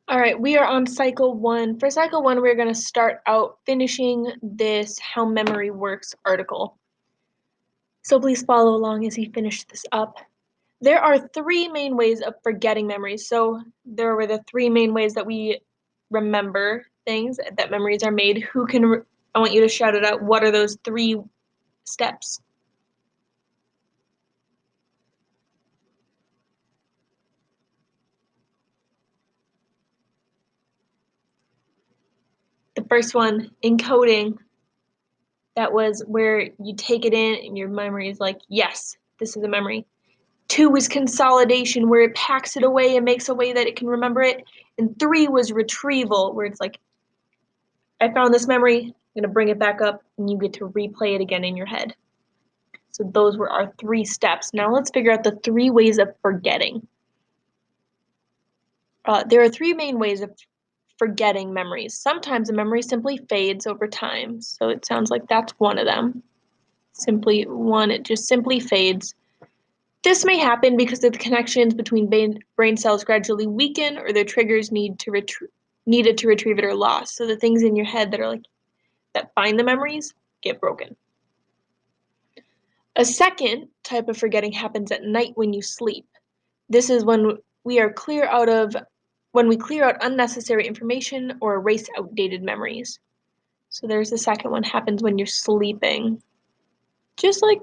All right, we are on cycle one. For cycle one, we're going to start out finishing this How Memory Works article. So please follow along as we finish this up. There are three main ways of forgetting memories. So there were the three main ways that we remember things, that memories are made. I want you to shout it out. What are those three steps? The first one, encoding. That was where you take it in and your memory is like, yes, this is a memory. Two was consolidation, where it packs it away and makes a way that it can remember it. And three was retrieval, where it's like, I found this memory, I'm going to bring it back up, and you get to replay it again in your head. So those were our three steps. Now let's figure out the three ways of forgetting. There are three main ways of forgetting memories. Sometimes a memory simply fades over time. So it sounds like that's one of them. It just simply fades. This may happen because the connections between brain cells gradually weaken or their triggers needed to retrieve it are lost. So the things in your head that find the memories get broken. A second type of forgetting happens at night when you sleep. This is when we clear out unnecessary information or erase outdated memories. So there's the second one, happens when you're sleeping. Just like,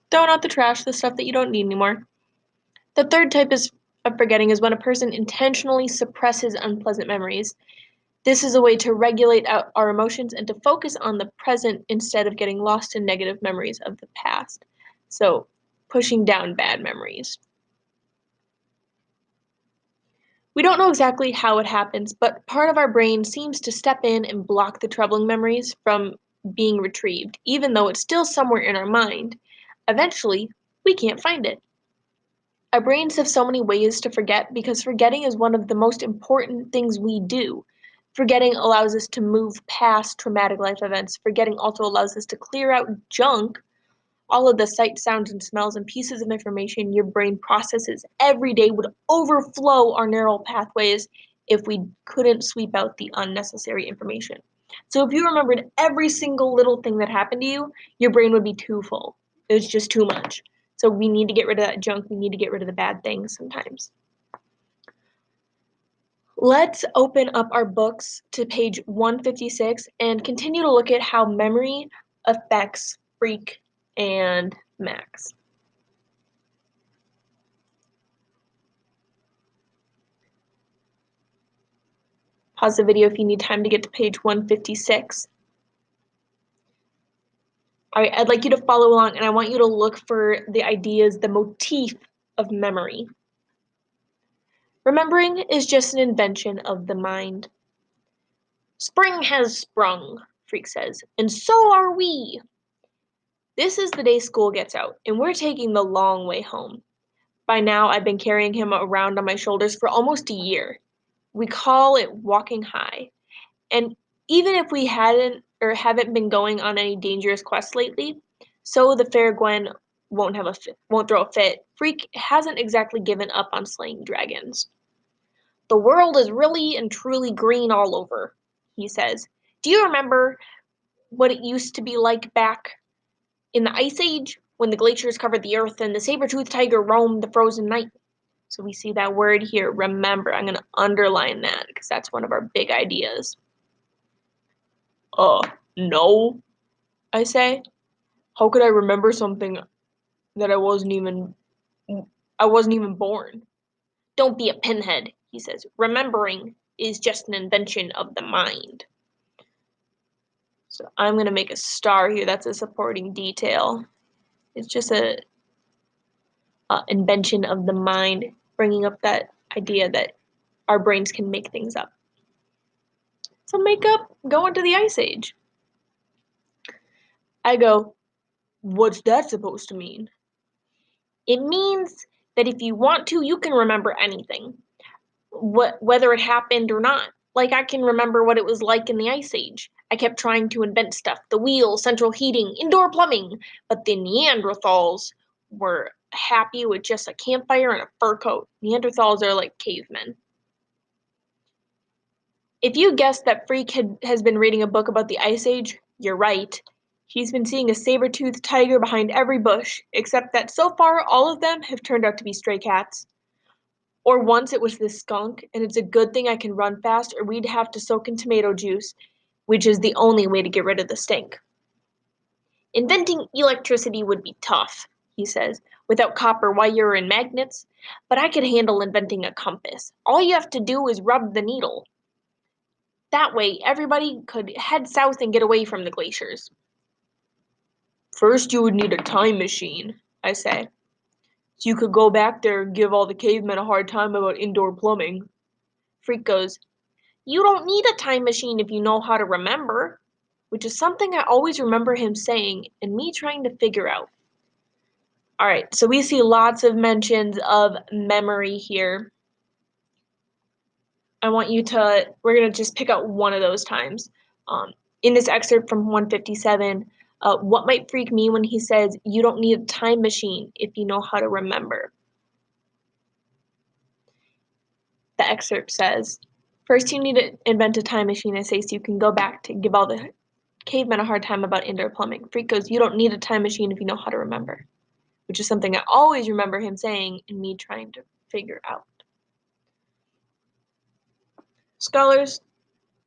throwing out the trash, the stuff that you don't need anymore. The third type of forgetting is when a person intentionally suppresses unpleasant memories. This is a way to regulate our emotions and to focus on the present instead of getting lost in negative memories of the past. So, pushing down bad memories. We don't know exactly how it happens, but part of our brain seems to step in and block the troubling memories from being retrieved, even though it's still somewhere in our mind. Eventually, we can't find it. Our brains have so many ways to forget because forgetting is one of the most important things we do. Forgetting allows us to move past traumatic life events. Forgetting also allows us to clear out junk, all of the sights, sounds, and smells and pieces of information your brain processes every day would overflow our neural pathways if we couldn't sweep out the unnecessary information. So if you remembered every single little thing that happened to you, your brain would be too full. It was just too much. So we need to get rid of that junk. We need to get rid of the bad things sometimes. Let's open up our books to page 156 and continue to look at how memory affects Freak and Max. Pause the video if you need time to get to page 156. All right, I'd like you to follow along and I want you to look for the ideas, the motif of memory. Remembering is just an invention of the mind. Spring has sprung, Freak says, and so are we. This is the day school gets out, and we're taking the long way home. By now, I've been carrying him around on my shoulders for almost a year. We call it walking high. And even if we hadn't or haven't been going on any dangerous quests lately, so the fair Gwen won't throw a fit. Freak hasn't exactly given up on slaying dragons. The world is really and truly green all over, he says. Do you remember what it used to be like back in the Ice Age, when the glaciers covered the earth and the saber-toothed tiger roamed the frozen night? So we see that word here, remember. I'm going to underline that because that's one of our big ideas. No, I say. How could I remember something that I wasn't even born? Don't be a pinhead, he says. Remembering is just an invention of the mind. So I'm going to make a star here. That's a supporting detail. It's just a invention of the mind, bringing up that idea that our brains can make things up. So make up, go into the Ice Age. I go, what's that supposed to mean? It means that if you want to, you can remember anything, whether it happened or not. Like I can remember what it was like in the Ice Age. I kept trying to invent stuff, the wheel, central heating, indoor plumbing, but the Neanderthals were happy with just a campfire and a fur coat. Neanderthals are like cavemen. If you guessed that Freak has been reading a book about the Ice Age, you're right. He's been seeing a saber-toothed tiger behind every bush, except that so far all of them have turned out to be stray cats. Or once it was this skunk, and it's a good thing I can run fast or we'd have to soak in tomato juice, which is the only way to get rid of the stink. Inventing electricity would be tough, he says, without copper, wire, and magnets, but I could handle inventing a compass. All you have to do is rub the needle. That way, everybody could head south and get away from the glaciers. First, you would need a time machine, I say. So you could go back there and give all the cavemen a hard time about indoor plumbing. Freak goes, "You don't need a time machine if you know how to remember," which is something I always remember him saying and me trying to figure out. Alright, so we see lots of mentions of memory here. We're going to just pick out one of those times. In this excerpt from 157, what might Freak mean when he says, "You don't need a time machine if you know how to remember"? The excerpt says, "First you need to invent a time machine," I say, "so you can go back to give all the cavemen a hard time about indoor plumbing." Freak goes, "You don't need a time machine if you know how to remember," which is something I always remember him saying and me trying to figure out. Scholars,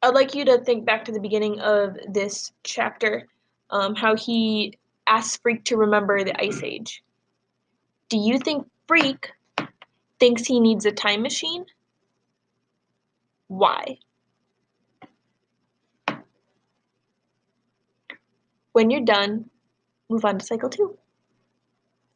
I'd like you to think back to the beginning of this chapter, how he asks Freak to remember the Ice Age. Do you think Freak thinks he needs a time machine? Why? When you're done, move on to cycle 2.